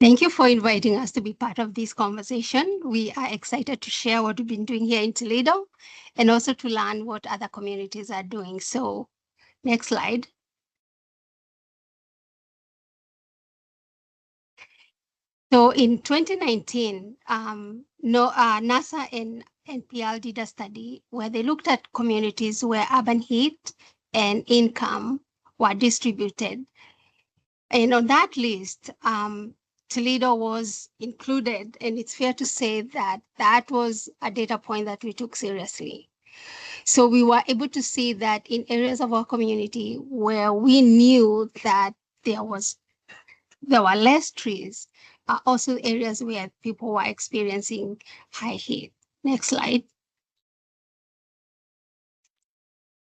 Thank you for inviting us to be part of this conversation. We are excited to share what we've been doing here in Toledo and also to learn what other communities are doing. So next slide. So in 2019, NASA and NPL did a study where they looked at communities where urban heat and income were distributed. And on that list, Toledo was included, and it's fair to say that that was a data point that we took seriously. So we were able to see that in areas of our community where we knew that there were less trees, are also areas where people were experiencing high heat. Next slide.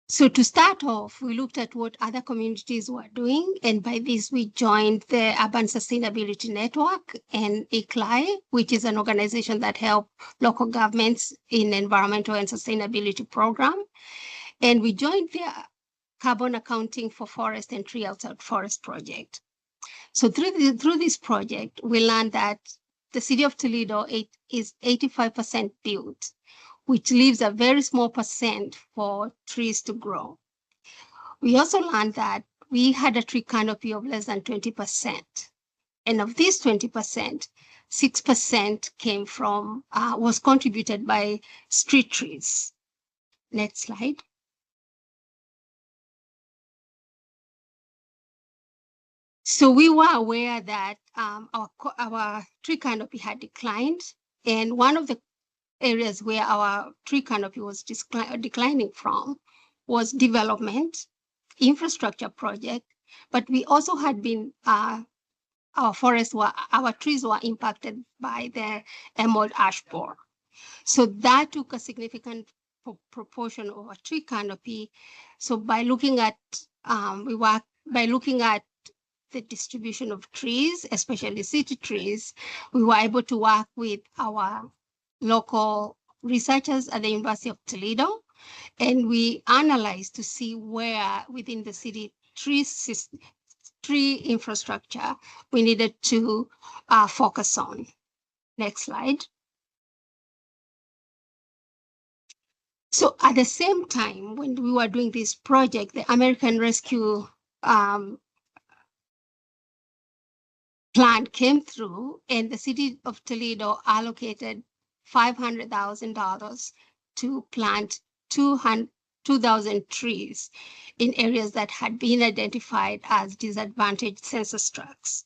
So to start off, we looked at what other communities were doing, and by this we joined the Urban Sustainability Network and ICLAI, which is an organization that helps local governments in environmental and sustainability program. And we joined the Carbon Accounting for Forest and Tree Outside Forest project. So through this project, we learned that the city of Toledo is 85% built, which leaves a very small percent for trees to grow. We also learned that we had a tree canopy of less than 20%. And of this 20%, 6% came from, was contributed by street trees. Next slide. So we were aware that our tree canopy had declined. And one of the areas where our tree canopy was declining from was development, infrastructure project, but we also had been, our trees were impacted by the emerald ash borer. So that took a significant proportion of our tree canopy. So by looking at, the distribution of trees, especially city trees, we were able to work with our local researchers at the University of Toledo, and we analyzed to see where within the city tree infrastructure we needed to focus on. Next slide. So at the same time, when we were doing this project, the American Rescue plan came through, and the city of Toledo allocated $500,000 to plant 2,000 trees in areas that had been identified as disadvantaged census tracts.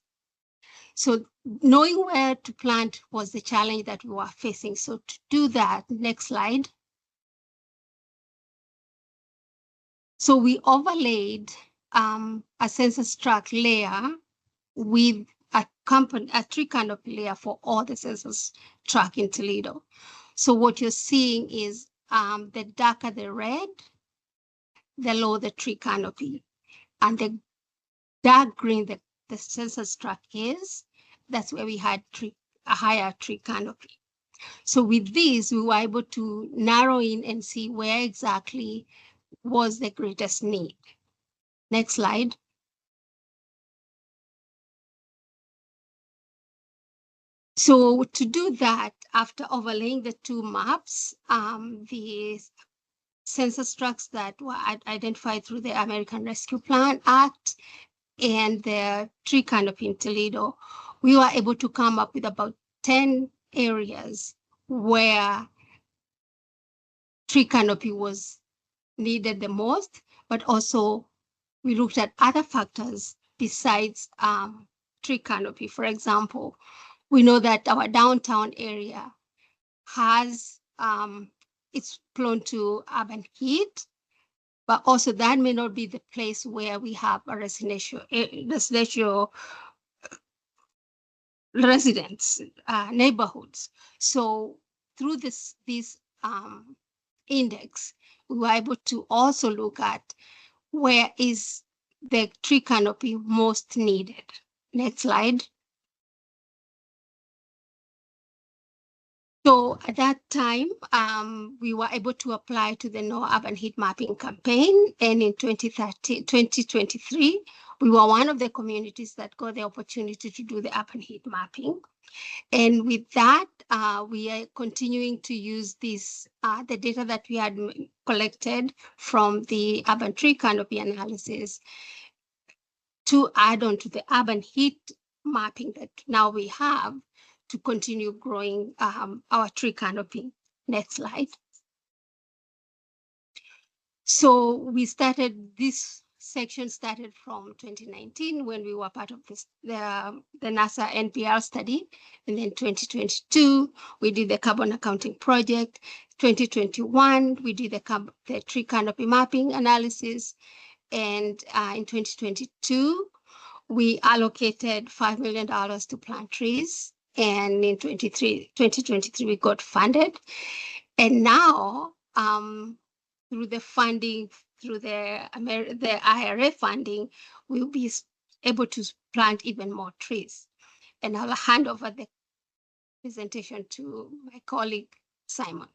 So knowing where to plant was the challenge that we were facing. So to do that, next slide. So we overlaid a census tract layer with a tree canopy layer for all the census tract in Toledo. So what you're seeing is the darker the red, the lower the tree canopy, and the dark green the census tract is, that's where we had a higher tree canopy. So with this, we were able to narrow in and see where exactly was the greatest need. Next slide. So to do that, after overlaying the two maps, the census tracts that were identified through the American Rescue Plan Act and the tree canopy in Toledo, we were able to come up with about 10 areas where tree canopy was needed the most, but also we looked at other factors besides tree canopy. For example, we know that our downtown area it's prone to urban heat, but also that may not be the place where we have a residential residents, neighborhoods. So through this index, we were able to also look at where is the tree canopy most needed. Next slide. So at that time, we were able to apply to the No Urban Heat Mapping campaign. And in 2023, We were one of the communities that got the opportunity to do the urban heat mapping. And with that, we are continuing to use this, the data that we had collected from the urban tree canopy analysis to add on to the urban heat mapping that now we have to continue growing our tree canopy. Next slide. So we started, this section started from 2019 when we were part of this, the NASA NPR study. And then 2022, we did the carbon accounting project. 2021, we did the tree canopy mapping analysis. And in 2022, we allocated $5 million to plant trees. And in 2023, we got funded. And now, through the funding, through the IRA funding, we'll be able to plant even more trees. And I'll hand over the presentation to my colleague, Simon.